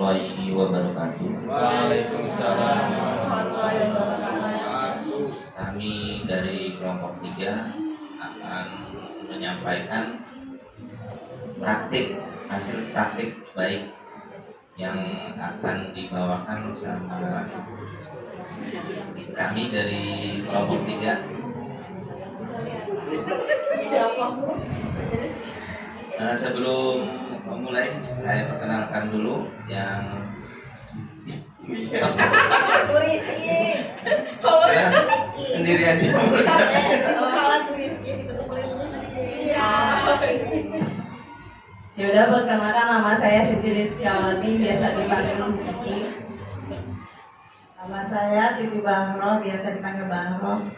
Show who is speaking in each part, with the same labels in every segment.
Speaker 1: warahmatullahi wabarakatuh.
Speaker 2: Waalaikumsalam warahmatullahi wabarakatuh.
Speaker 1: Kami dari kelompok 3 akan menyampaikan hasil praktik baik yang akan dibawakan sama kami dari kelompok 3. Sebelum memulai, saya perkenalkan dulu yang sendiri aja.
Speaker 2: Ya udah, perkenalkan, nama saya Siti Rizky Awati, biasa dipanggil Kiki.
Speaker 3: Nama saya Siti Bahro, biasa dipanggil Bahro.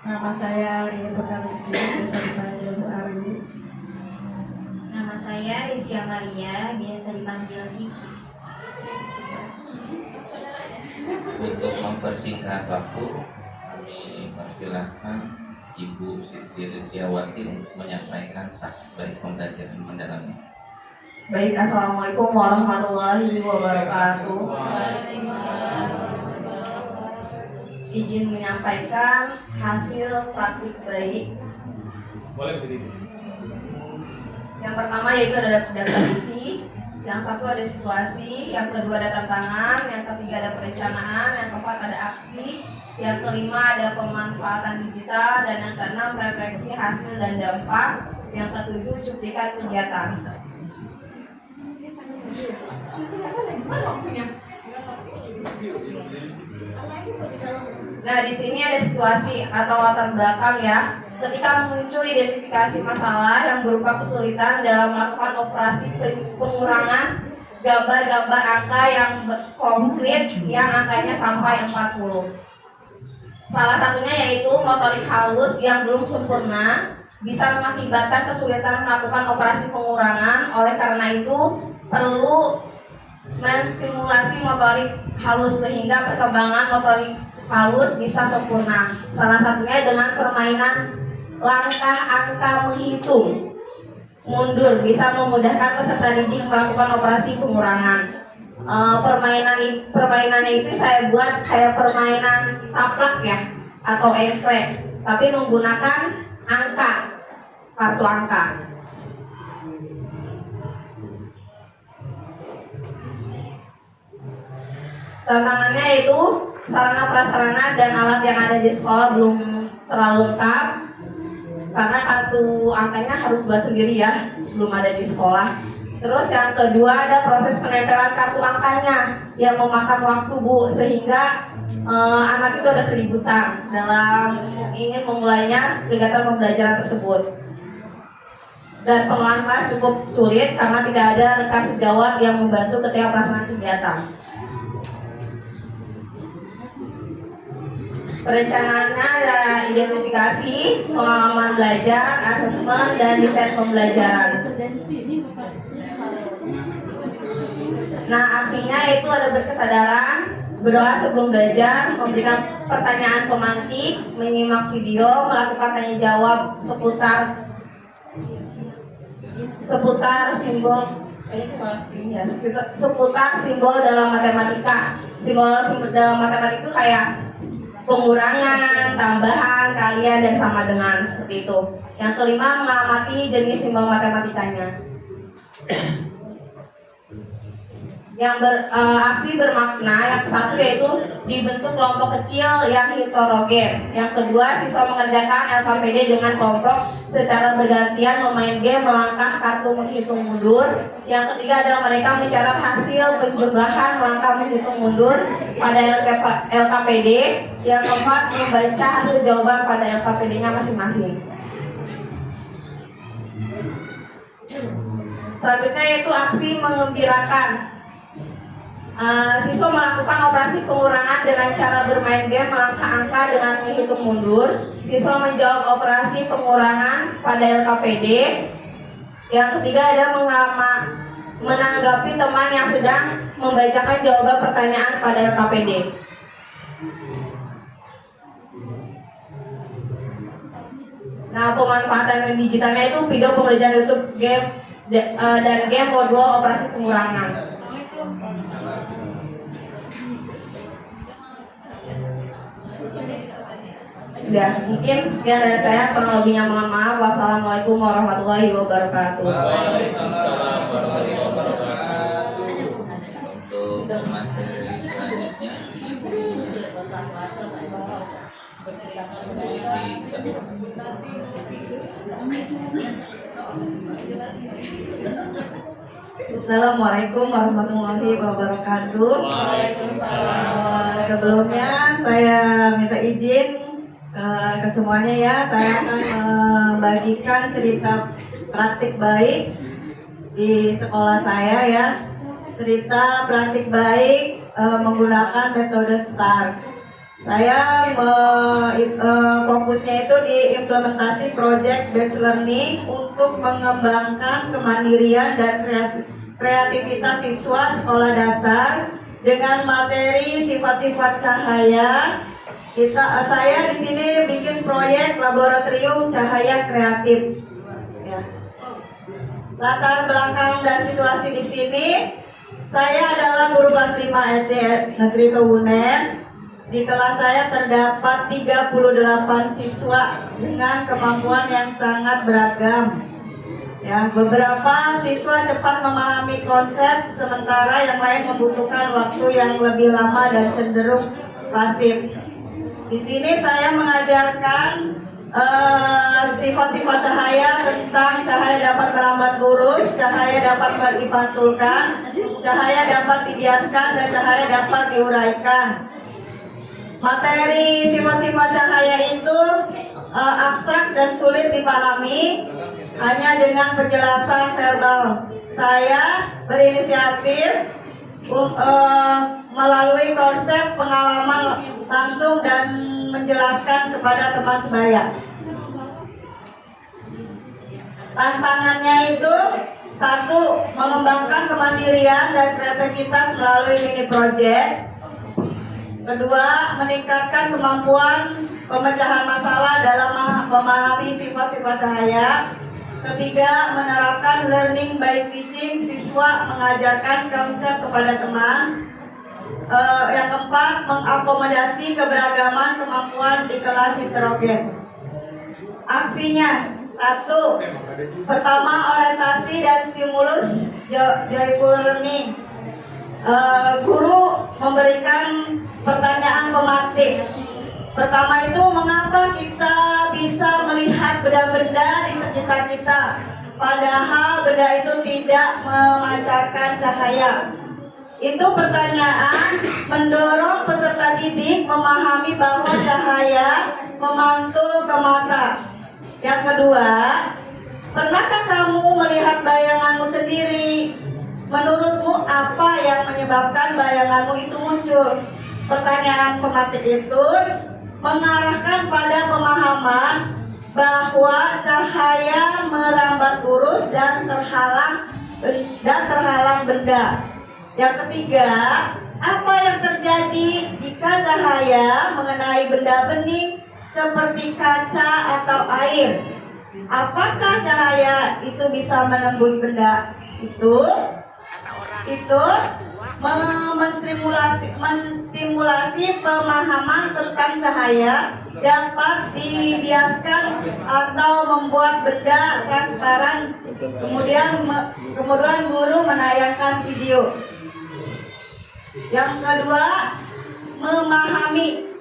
Speaker 3: Nama saya Ria Pekalisi, biasa dipanggil Bu Arwi.
Speaker 4: Nama saya Rizky Amalia, biasa dipanggil Kiki.
Speaker 1: Untuk mempersingkat waktu, kami persilahkan Ibu Siti Rizkyawati untuk menyampaikan baik pembelajaran mendalamnya.
Speaker 2: Baik, assalamualaikum warahmatullahi wabarakatuh. Izin menyampaikan hasil praktik baik.
Speaker 5: Boleh berdiri.
Speaker 2: Yang pertama yaitu ada data isi, yang satu ada situasi, yang kedua ada tantangan, yang ketiga ada perencanaan, yang keempat ada aksi, yang kelima ada pemanfaatan digital, dan yang keenam refleksi hasil dan dampak, yang ketujuh cuplikan kegiatan. Nah, di sini ada situasi atau latar belakang ya. Ketika muncul identifikasi masalah yang berupa kesulitan dalam melakukan operasi pengurangan gambar-gambar angka yang konkret yang angkanya sampai 40. Salah satunya yaitu motorik halus yang belum sempurna bisa mengakibatkan kesulitan melakukan operasi pengurangan. Oleh karena itu perlu menstimulasi motorik halus sehingga perkembangan motorik halus bisa sempurna. Salah satunya dengan permainan langkah angka menghitung mundur bisa memudahkan peserta didik melakukan operasi pengurangan. Permainannya itu saya buat kayak permainan taplak ya atau engklek, tapi menggunakan angka, kartu angka. Tantangannya itu sarana prasarana dan alat yang ada di sekolah belum terlalu lengkap karena kartu angkanya harus buat sendiri ya, belum ada di sekolah. Terus yang kedua ada proses penempelan kartu angkanya yang memakan waktu Bu, sehingga anak itu ada keributan dalam ingin memulainya kegiatan pembelajaran tersebut. Dan pengelolaan kelas cukup sulit karena tidak ada rekan sejawat yang membantu ketika pelaksanaan kegiatan. Perencanaannya ada identifikasi, pengalaman belajar, asesmen, dan desain pembelajaran. Nah, aksinya itu ada berkesadaran, berdoa sebelum belajar, memberikan pertanyaan pemantik, menyimak video, melakukan tanya jawab seputar simbol dalam matematika. Simbol dalam matematika itu kayak pengurangan, tambahan, kalian, dan sama dengan, seperti itu. Yang kelima, mengamati jenis simbol matematikanya. Yang aksi bermakna, yang satu yaitu dibentuk kelompok kecil yang heterogen. Yang kedua, siswa mengerjakan LKPD dengan kelompok secara bergantian memain game melangkah kartu menghitung mundur. Yang ketiga adalah mereka mencatat hasil penjumlahan langkah menghitung mundur pada LKPD. Yang keempat, membaca hasil jawaban pada LKPD-nya masing-masing. Selanjutnya yaitu aksi mengembirakan. Siswa melakukan operasi pengurangan dengan cara bermain game melangkah angka dengan menghitung mundur. Siswa menjawab operasi pengurangan pada LKPD. Yang ketiga ada menanggapi teman yang sedang membacakan jawaban pertanyaan pada LKPD. Nah, pemanfaatan digitalnya itu video pembelajaran YouTube, game dan game modul operasi pengurangan. Ya, mungkin sekian dari saya. Kurang lebihnya mohon maaf. Wassalamualaikum warahmatullahi wabarakatuh.
Speaker 1: Waalaikumsalam warahmatullahi wabarakatuh. Untuk materi selanjutnya Ibu
Speaker 3: Assalamualaikum warahmatullahi wabarakatuh. Sebelumnya saya minta izin ke semuanya ya, saya akan membagikan cerita praktik baik di sekolah saya ya. Cerita praktik baik menggunakan metode STAR. Saya fokusnya itu di implementasi project based learning untuk mengembangkan kemandirian dan kreativitas siswa sekolah dasar dengan materi sifat-sifat cahaya. Saya di sini bikin proyek laboratorium cahaya kreatif. Ya. Latar belakang dan situasi di sini, saya adalah guru kelas 5 SD Negeri Kebumen. Di kelas saya terdapat 38 siswa dengan kemampuan yang sangat beragam. Ya, beberapa siswa cepat memahami konsep, sementara yang lain membutuhkan waktu yang lebih lama dan cenderung pasif. Di sini saya mengajarkan sifat-sifat cahaya, tentang cahaya dapat merambat lurus, cahaya dapat dipantulkan, cahaya dapat dibiaskan, dan cahaya dapat diuraikan. Materi sifat-sifat cahaya itu abstrak dan sulit dipahami hanya dengan penjelasan verbal. Saya berinisiatif melalui konsep pengalaman langsung dan menjelaskan kepada teman sebaya. Tantangannya itu: 1. Mengembangkan kemandirian dan kreativitas melalui mini project. 2. Meningkatkan kemampuan pemecahan masalah dalam memahami sifat-sifat cahaya. 3. Menerapkan learning by teaching, siswa mengajarkan konsep kepada teman. Yang 4. Mengakomodasi keberagaman kemampuan di kelas heterogen. Aksinya: 1. Pertama, orientasi dan stimulus joyful learning. Guru memberikan pertanyaan pemantik. Pertama itu, mengapa kita bisa melihat benda-benda di sekitar kita, padahal benda itu tidak memancarkan cahaya? Itu pertanyaan mendorong peserta didik memahami bahwa cahaya memantul ke mata. Yang kedua, pernahkah kamu melihat bayanganmu sendiri? Menurutmu apa yang menyebabkan bayanganmu itu muncul? Pertanyaan pemantik itu mengarahkan pada pemahaman bahwa cahaya merambat lurus dan terhalang benda. Yang ketiga, apa yang terjadi jika cahaya mengenai benda bening seperti kaca atau air? Apakah cahaya itu bisa menembus benda itu? Menstimulasi pemahaman tentang cahaya, dapat dibiaskan atau membuat benda transparan. Kemudian guru menayangkan video. Yang kedua, memahami.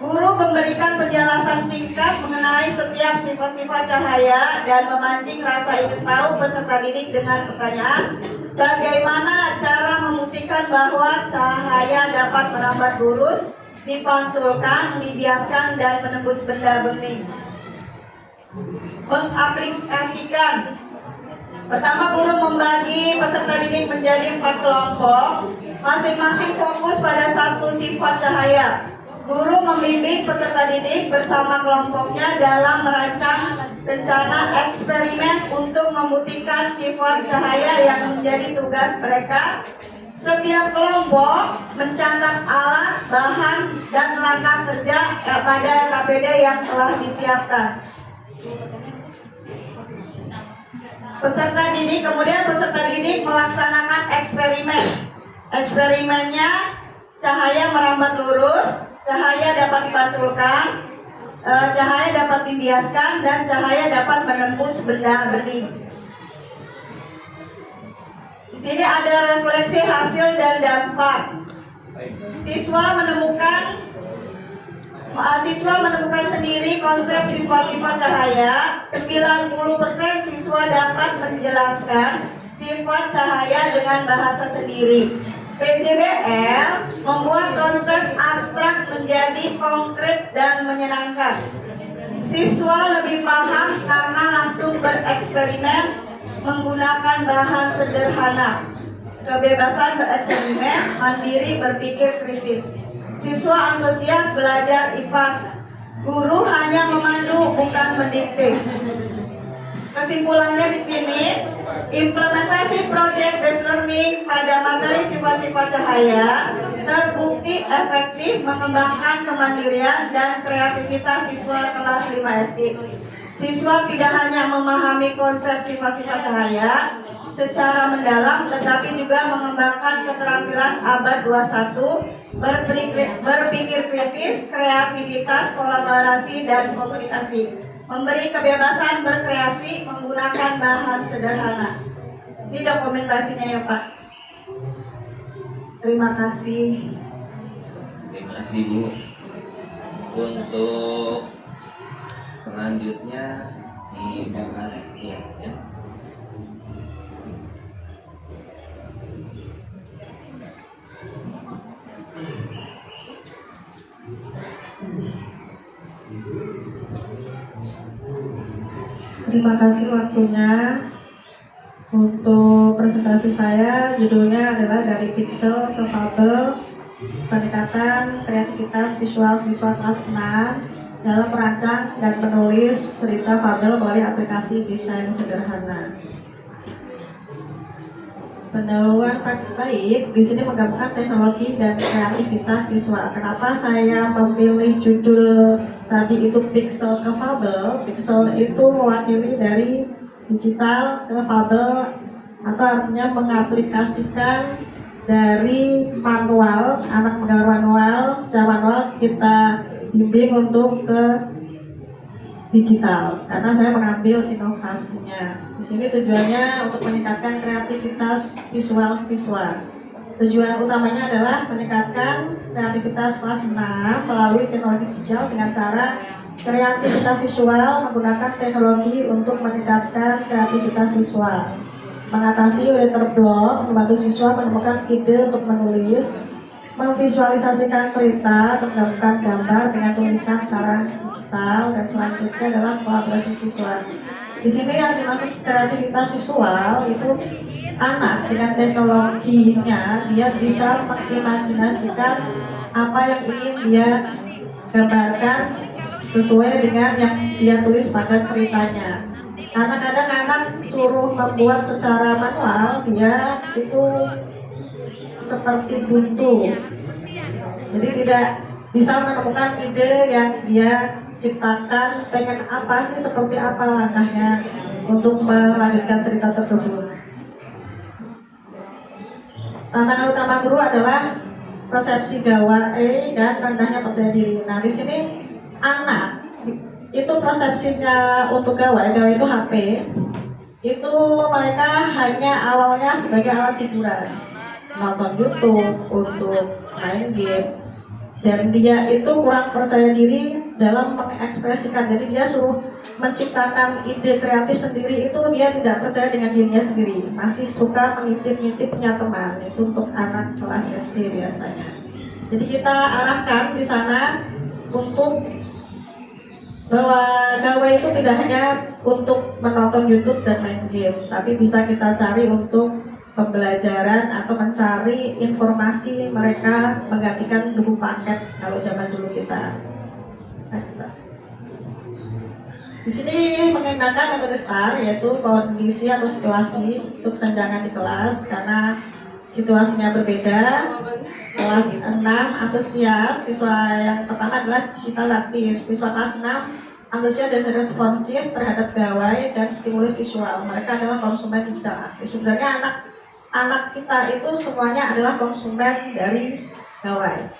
Speaker 3: Guru memberikan penjelasan singkat mengenai setiap sifat-sifat cahaya dan memancing rasa ingin tahu peserta didik dengan pertanyaan, bagaimana cara membuktikan bahwa cahaya dapat merambat lurus, dipantulkan, dibiaskan, dan menembus benda bening. Mengaplikasikan. Pertama, guru membagi peserta didik menjadi 4 kelompok, masing-masing fokus pada satu sifat cahaya. Guru membimbing peserta didik bersama kelompoknya dalam merancang rencana eksperimen untuk membuktikan sifat cahaya yang menjadi tugas mereka. Setiap kelompok mencatat alat, bahan, dan langkah kerja pada KPD yang telah disiapkan. Peserta didik melaksanakan eksperimen. Eksperimennya, cahaya merambat lurus, cahaya dapat dipantulkan, cahaya dapat dibiaskan, dan cahaya dapat menembus benda bening. Di sini ada refleksi hasil dan dampak. Siswa menemukan sendiri konsep sifat-sifat cahaya. 90% siswa dapat menjelaskan sifat cahaya dengan bahasa sendiri. PJBR membuat konsep abstrak menjadi konkret dan menyenangkan. Siswa lebih paham karena langsung bereksperimen menggunakan bahan sederhana. Kebebasan bereksperimen, mandiri berpikir kritis. Siswa antusias belajar IPAS. Guru hanya memandu bukan mendikte. Kesimpulannya di sini, implementasi project based learning pada materi sifat-sifat cahaya terbukti efektif mengembangkan kemandirian dan kreativitas siswa kelas 5 SD. Siswa tidak hanya memahami konsep sifat-sifat cahaya secara mendalam, tetapi juga mengembangkan keterampilan abad 21, berpikir kritis, kreativitas, kolaborasi, dan komunikasi. Memberi kebebasan berkreasi menggunakan bahan sederhana. Ini dokumentasinya ya Pak. Terima kasih.
Speaker 1: Terima kasih Bu. Untuk selanjutnya di bahan ya.
Speaker 6: Terima kasih waktunya. Untuk presentasi saya, judulnya adalah dari pixel ke fabel, peningkatan kreativitas visual siswa kelas 6 dalam merancang dan menulis cerita fabel melalui aplikasi desain sederhana. Pendahuluan baik di sini menggabungkan teknologi dan kreativitas siswa. Kenapa saya memilih judul tadi itu pixel ke fabel? Pixel itu mewakili dari digital ke fabel, atau artinya mengaplikasikan dari manual, anak menggambar manual, secara manual kita bimbing untuk ke digital, karena saya mengambil inovasinya. Di sini tujuannya untuk meningkatkan kreativitas visual siswa. Tujuan utamanya adalah meningkatkan kreativitas kelas 6 melalui teknologi digital dengan cara kreativitas visual menggunakan teknologi untuk meningkatkan kreativitas siswa. Mengatasi writer block, membantu siswa menemukan ide untuk menulis, memvisualisasikan cerita, menggabungkan gambar dengan tulisan secara digital, dan selanjutnya adalah kolaborasi siswa. Di sini yang dimaksud kreativitas visual itu anak dengan teknologinya dia bisa mengimajinasikan apa yang ingin dia gambarkan sesuai dengan yang dia tulis pada ceritanya. Karena kadang anak suruh membuat secara manual, dia itu seperti buntu, jadi tidak bisa menemukan ide yang dia ciptakan, pengen apa sih, seperti apa langkahnya untuk melanjutkan cerita tersebut. Tantangan utama guru adalah persepsi gawai dan rendahnya percaya diri. Nah, di sini anak itu persepsinya untuk gawai itu HP, itu mereka hanya awalnya sebagai alat hiburan, nonton YouTube, untuk main game, dan dia itu kurang percaya diri dalam mengekspresikan. Jadi dia suruh menciptakan ide kreatif sendiri, itu dia tidak percaya dengan dirinya sendiri, masih suka mengintip-ngintip punya teman. Itu untuk anak kelas SD biasanya. Jadi kita arahkan di sana untuk bahwa gawai itu tidak hanya untuk menonton YouTube dan main game, tapi bisa kita cari untuk pembelajaran atau mencari informasi mereka, menggantikan buku paket kalau zaman dulu kita. Next. Di sini menggunakan metode STAR, yaitu kondisi atau situasi untuk kesenjangan di kelas, karena situasinya berbeda. Kelas 6 antusias, siswa yang pertama adalah digital aktif. Siswa kelas 6 antusias dan responsif terhadap gawai dan stimulus visual. Mereka adalah konsumen digital aktif. Sebenarnya anak anak kita itu semuanya adalah konsumen dari gawai.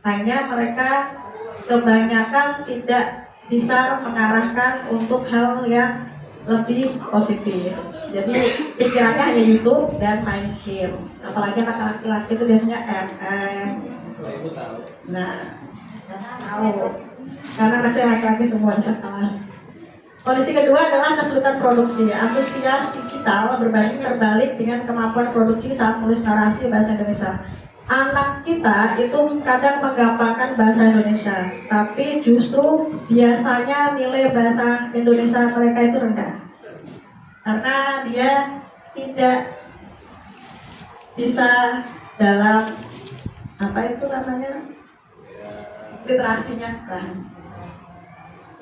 Speaker 6: Hanya mereka kebanyakan tidak bisa mengarahkan untuk hal yang lebih positif. Jadi pikirannya hanya YouTube dan main game. Apalagi anak laki-laki itu biasanya MM. Nah, tahu. Karena anak saya laki-laki semua di sekelas. Kondisi kedua adalah kesulitan produksi. Antusias digital berbanding terbalik dengan kemampuan produksi saat menulis narasi bahasa Indonesia. Anak kita itu kadang menggampangkan bahasa Indonesia, tapi justru biasanya nilai bahasa Indonesia mereka itu rendah. Karena dia tidak bisa dalam apa itu namanya literasinya.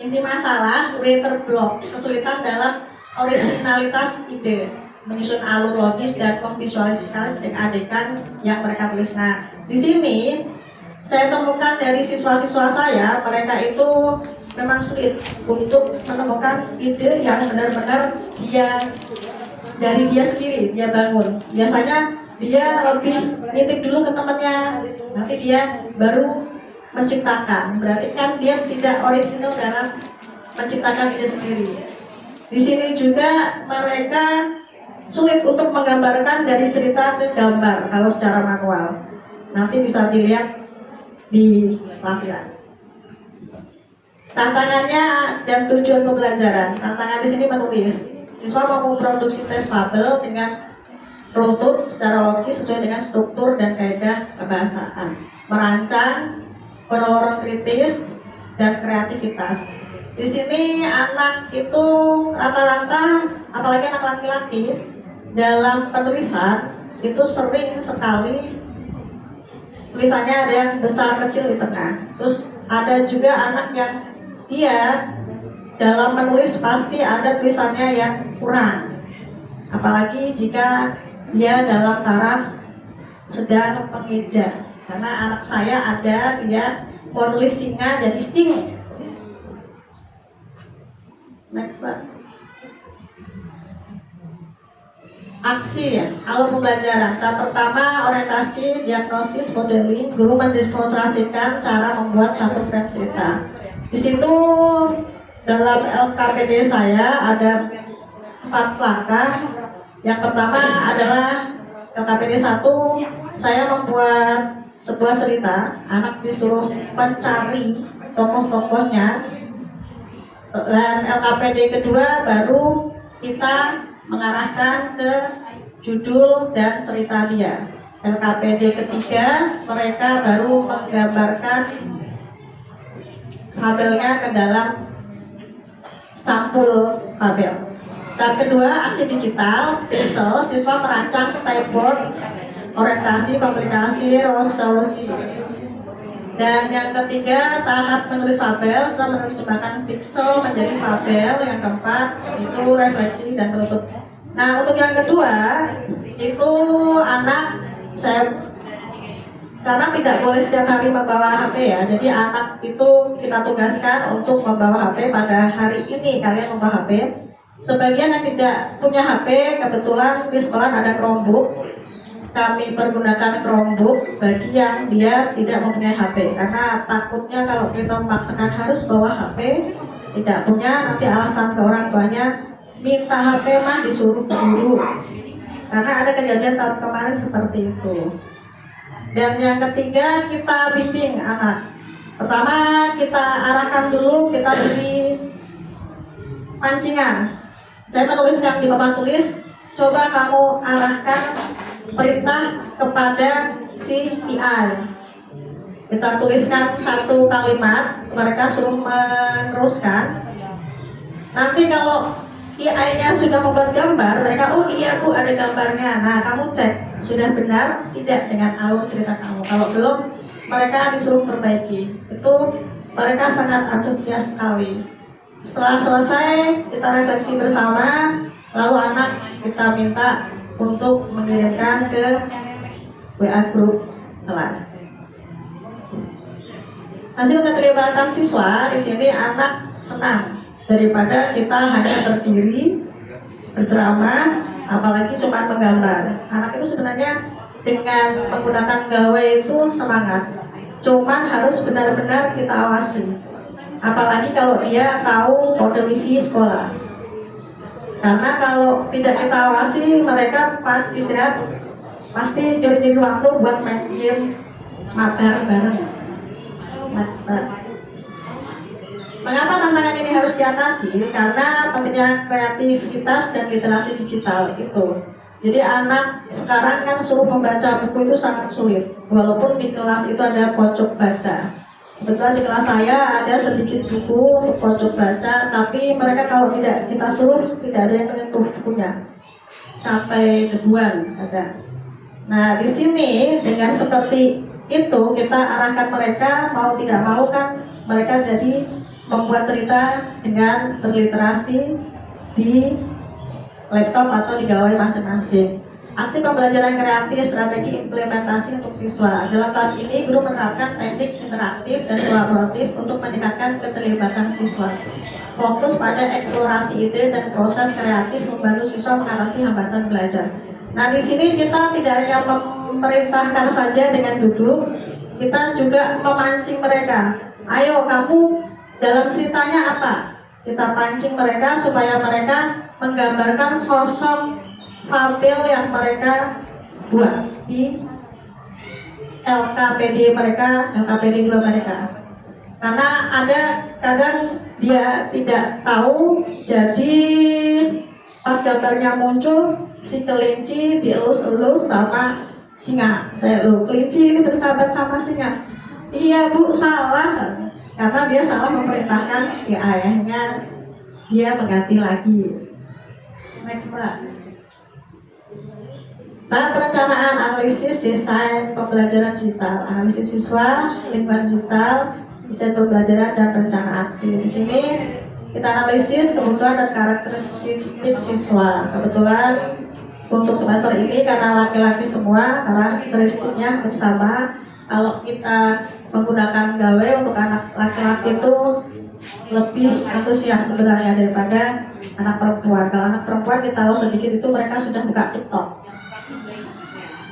Speaker 6: Inti masalah, writer block, kesulitan dalam originalitas ide, menyusun alur logis dan memvisualisasikan adegan yang mereka tulis. Nah, di sini saya temukan dari siswa-siswa saya, mereka itu memang sulit untuk menemukan ide yang benar-benar dia dari dia sendiri, dia bangun. Biasanya dia lebih ngintip dulu ke temannya, nanti dia baru menciptakan. Berarti kan dia tidak original dalam menciptakan ide sendiri. Di sini juga mereka sulit untuk menggambarkan dari cerita ke gambar kalau secara manual. Nanti bisa dilihat di lampiran. Tantangannya dan tujuan pembelajaran. Tantangan di sini menulis. Siswa mau memproduksi teks fabel dengan runtut secara logis sesuai dengan struktur dan kaidah kebahasaan. Merancang, penelusuran kritis, dan kreativitas. Di sini anak itu rata-rata, apalagi anak laki-laki, dalam penulisan itu sering sekali tulisannya ada yang besar kecil di tengah. Terus ada juga anak yang dia dalam menulis pasti ada tulisannya yang kurang. Apalagi jika dia dalam taraf sedang mengeja. Karena anak saya ada dia mau nulis singa jadi sing. Next Pak. Aksi ya, alur pembelajaran. Tahap pertama orientasi, diagnosis, modeling. Guru mendemonstrasikan cara membuat satu frame cerita. Di situ dalam LKPD saya ada 4 langkah. Yang pertama adalah LKPD 1, saya membuat sebuah cerita, anak disuruh mencari tokoh-tokohnya. Dan LKPD kedua baru kita mengarahkan ke judul dan cerita dia. LKPD ketiga mereka baru menggambarkan fabelnya ke dalam sampul fabel. Dan kedua, aksi digital, visual, siswa merancang storyboard, orientasi, komplikasi, resolusi. Dan yang ketiga, tahap menulis fabel, siswa menerjemahkan pixel menjadi fabel. Yang keempat, itu refleksi dan penutup. Nah, untuk yang kedua, itu anak saya karena tidak boleh setiap hari membawa HP ya, jadi anak itu kita tugaskan untuk membawa HP pada hari ini. Kalian membawa HP. Sebagian yang tidak punya HP, kebetulan di sekolah ada Chromebook. Kami pergunakan Chromebook bagi yang dia tidak mempunyai HP. Karena takutnya kalau kita memaksakan harus bawa HP, tidak punya, nanti alasan ke orang tuanya, minta HP mah disuruh guru. Karena ada kejadian tahun kemarin seperti itu. Dan yang ketiga, kita bimbing anak. Pertama, kita arahkan dulu, kita beri pancingan. Saya menuliskan di papan tulis, coba kamu arahkan perintah kepada si TI. Kita tuliskan satu kalimat, mereka suruh meneruskan. Nanti kalau TI-nya sudah membuat gambar, mereka, oh iya Bu ada gambarnya. Nah kamu cek, sudah benar tidak dengan alur cerita kamu. Kalau belum, mereka disuruh perbaiki. Itu mereka sangat antusias sekali. Setelah selesai, kita refleksi bersama, lalu anak kita minta untuk mengirimkan ke WA grup kelas. Hasil keterlibatan siswa di sini anak senang daripada kita hanya berdiri berceramah, apalagi cuma menggambar. Anak itu sebenarnya dengan menggunakan gawai itu semangat, cuman harus benar-benar kita awasi. Apalagi kalau dia tahu kode wifi sekolah, karena kalau tidak kita awasi, mereka pas istirahat pasti nyuri waktu buat main game mabar bareng. Mengapa tantangan ini harus diatasi? Karena pentingnya kreativitas dan literasi digital itu. Jadi anak sekarang kan suruh membaca buku itu sangat sulit. Walaupun di kelas itu ada pojok baca. Kebetulan di kelas saya ada sedikit buku untuk pojok baca, tapi mereka kalau tidak kita suruh tidak ada yang menyentuh bukunya. Sampai debuan ada. Nah di sini dengan seperti itu kita arahkan mereka, mau tidak mau kan mereka jadi membuat cerita dengan berliterasi di laptop atau di gawai masing-masing. Aksi pembelajaran kreatif, strategi implementasi untuk siswa. Dalam tahap ini, guru menerapkan teknik interaktif dan kolaboratif untuk meningkatkan keterlibatan siswa. Fokus pada eksplorasi ide dan proses kreatif membantu siswa mengatasi hambatan belajar. Nah, di sini kita tidak hanya memerintahkan saja dengan duduk, kita juga memancing mereka. Ayo, kamu dalam ceritanya apa? Kita pancing mereka supaya mereka menggambarkan sosok fabel yang mereka buat di LKPD mereka, LKPD 2 mereka. Karena ada kadang dia tidak tahu, jadi pas gambarnya muncul si kelinci dielus-elus sama singa. Saya kelinci ini bersahabat sama singa. Iya Bu, salah. Karena dia salah memerintahkan si ayahnya, dia mengganti lagi. Next Mbak. Tahap perencanaan, analisis, desain pembelajaran digital, analisis siswa, lingkungan digital, desain pembelajaran dan rencana aksi. Di sini kita analisis kebutuhan dan karakteristik siswa. Kebetulan untuk semester ini karena laki-laki semua, karakteristiknya bersama. Kalau kita menggunakan gawe untuk anak laki-laki itu lebih antusias sebenarnya daripada anak perempuan. Kalau anak perempuan kita tahu sedikit itu mereka sudah buka TikTok.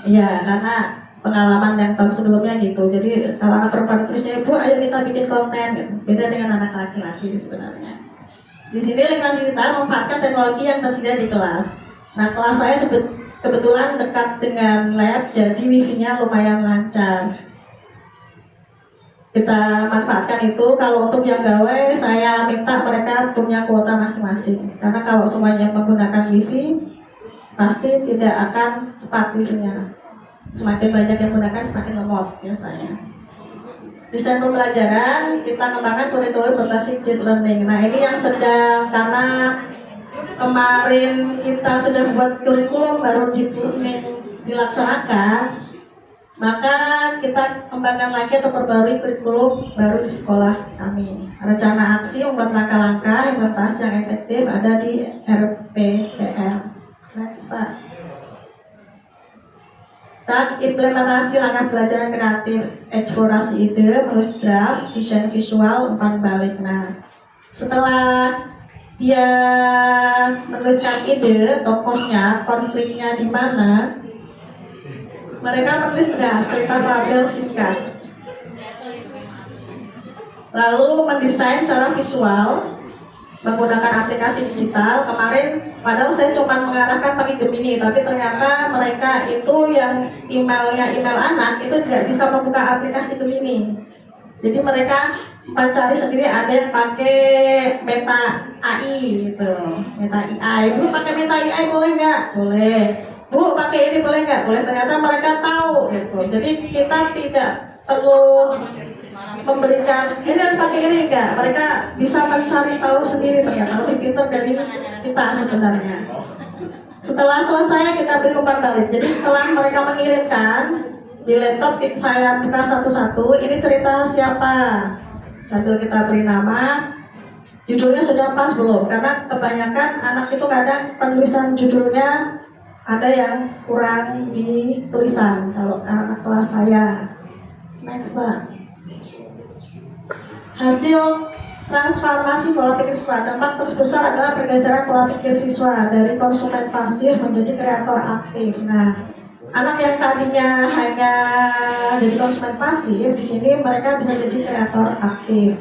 Speaker 6: Iya, karena pengalaman yang tahun sebelumnya gitu. Jadi kalau anak perempuan terusnya ibu, ayo kita bikin konten. Gitu. Beda dengan anak laki-laki sebenarnya. Di sini lingkungan digital memanfaatkan teknologi yang tersedia di kelas. Nah, kelas saya kebetulan dekat dengan lab, jadi wifi-nya lumayan lancar. Kita manfaatkan itu. Kalau untuk yang gawe, saya minta mereka punya kuota masing-masing. Karena kalau semuanya menggunakan wifi, pasti tidak akan cepat wifi-nya. Semakin banyak yang menggunakan, semakin lemot biasanya. Desain pembelajaran, kita kembangkan kurikulum berbasis joint learning. Nah ini yang sedang, karena kemarin kita sudah buat kurikulum baru dilaksanakan, maka kita kembangkan lagi atau perbarui kurikulum baru di sekolah kami. Rencana aksi membuat langkah-langkah implementasi yang efektif ada di RPPM. Next Pak. Tahap implementasi langkah pelajaran kreatif, eksplorasi ide, menulis draft, desain visual, umpan balik. Nah, setelah dia menuliskan ide, tokohnya, konfliknya di mana, mereka menulis draft tentang tabel singkat. Lalu mendesain secara visual menggunakan aplikasi digital. Kemarin padahal saya cuma mengarahkan pakai Gemini, tapi ternyata mereka itu yang emailnya email anak itu tidak bisa membuka aplikasi Gemini. Jadi mereka mencari sendiri, ada yang pakai Meta AI gitu, Meta AI. Bu pakai Meta AI boleh nggak? Boleh. Bu pakai ini boleh nggak? Boleh. Ternyata mereka tahu gitu. Jadi kita tidak perlu memberikan ini harus pakai ini enggak, mereka bisa mencari tahu sendiri, ternyata lebih pintar dari kita sebenarnya. Setelah selesai kita beri umpan balik. Jadi setelah mereka mengirimkan di laptop, saya buka satu-satu, ini cerita siapa, sambil kita beri nama, judulnya sudah pas belum, karena kebanyakan anak itu kadang penulisan judulnya ada yang kurang di tulisan kalau anak kelas saya. Next Pak. Hasil Transformasi pola pikir siswa. Dampak terbesar adalah pergeseran pola pikir siswa dari konsumen pasif menjadi kreator aktif. Nah, anak yang tadinya hanya jadi konsumen pasif, di sini mereka bisa jadi kreator aktif.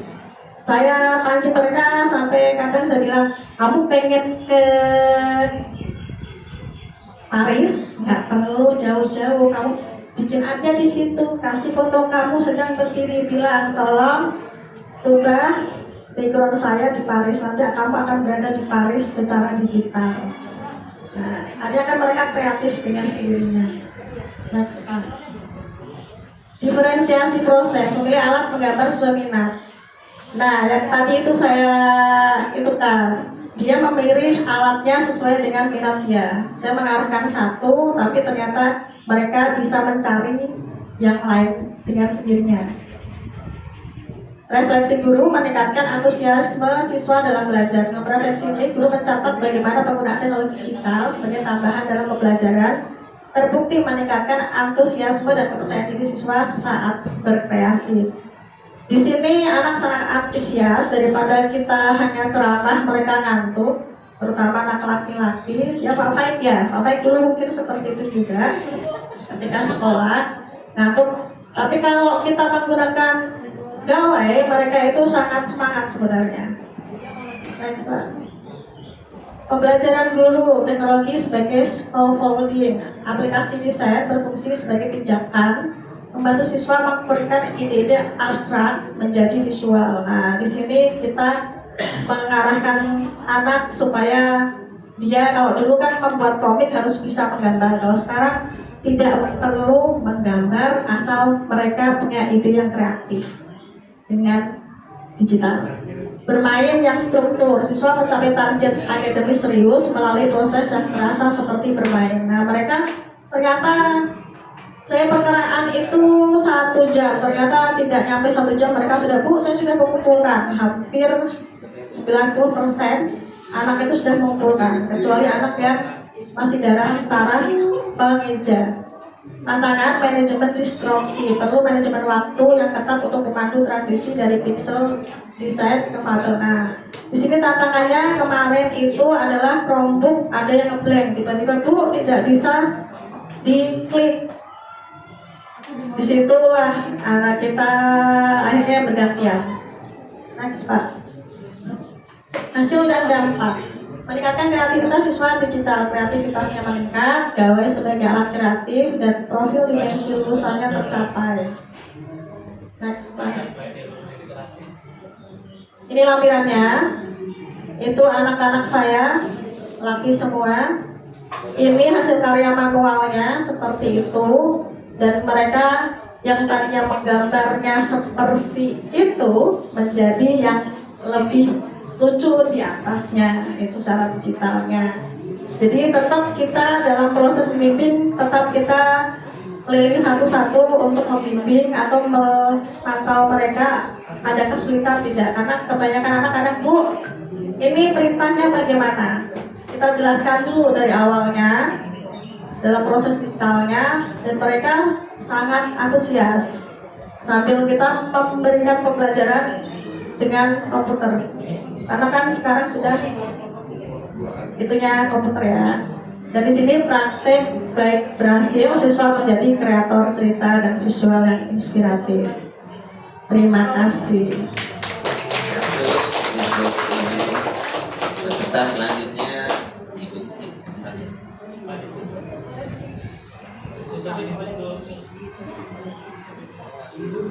Speaker 6: Saya pancing mereka sampai kadang saya bilang, kamu pengen ke Paris? Nggak perlu jauh-jauh, kamu bikin aja di situ, kasih foto kamu sedang berdiri, bilang tolong rubah background saya di Paris, nanti kamu akan berada di Paris secara digital. Nah, ada kan mereka kreatif dengan sendirinya. Next. Diferensiasi proses, memilih alat menggambar sesuai minat. Nah, yang tadi itu saya kan, dia memilih alatnya sesuai dengan minat dia. Saya mengarahkan satu, tapi ternyata mereka bisa mencari yang lain dengan sendirinya. Refleksi guru meningkatkan antusiasme siswa dalam belajar. Dengan refleksi ini, guru mencatat bagaimana penggunaan teknologi digital sebagai tambahan dalam pembelajaran terbukti meningkatkan antusiasme dan kepercayaan diri siswa saat berkreasi. Di sini anak sangat antusias daripada kita hanya ceramah mereka ngantuk, terutama anak laki-laki. Ya Pak Faik ya, Pak Faik dulu mungkin seperti itu juga ketika sekolah ngantuk. Tapi kalau kita menggunakan gawai, mereka itu sangat semangat sebenarnya. Next, Pak. Pembelajaran guru teknologi sebagai scaffolding. Aplikasi desain berfungsi sebagai pijakan membantu siswa memberikan ide-ide abstrak menjadi visual. Nah, di sini kita mengarahkan anak supaya dia, kalau dulu kan membuat komik harus bisa menggambar, kalau sekarang tidak perlu menggambar asal mereka punya ide yang kreatif dengan digital. Bermain yang struktur, siswa mencapai target akademis serius melalui proses yang terasa seperti bermain. Nah, mereka ternyata saya perkiraan itu 1 jam, ternyata tidak nyampe 1 jam mereka sudah, Bu, saya sudah mengumpulkan hampir 90% anak itu sudah mengumpulkan, kecuali anak yang masih dalam taraf pengeja. Tantangan manajemen instruksi, perlu manajemen waktu yang ketat untuk memandu transisi dari pixel desain ke fabel. Nah, di sini tantangannya kemarin itu adalah Chromebook ada yang ngeblank, tiba-tiba Bu tidak bisa diklik. Disitulah anak kita akhirnya bergantian. Next, Pak. Hasil dan dampak. Meningkatkan kreativitas siswa digital, kreativitasnya meningkat, gawai sebagai alat kreatif, dan profil dimensi lulusannya tercapai. Next, Pak. Ini lampirannya. Itu anak-anak saya, laki semua. Ini hasil karya manualnya seperti itu, dan mereka yang tadinya menggambarnya seperti itu menjadi yang lebih lucu di atasnya, itu secara digitalnya. Jadi tetap kita dalam proses membimbing, tetap kita kelilingi satu-satu untuk membimbing atau memantau mereka ada kesulitan tidak, karena kebanyakan anak-anak, Bu, ini perintahnya bagaimana? Kita jelaskan dulu dari awalnya dalam proses digitalnya, dan mereka sangat antusias sambil kita memberikan pembelajaran dengan komputer. Karena kan sekarang sudah itunya komputer ya. Dan di sini praktek baik berhasil, siswa menjadi kreator cerita dan visual yang inspiratif. Terima kasih.
Speaker 1: Terus untuk peserta selanjutnya Ibu.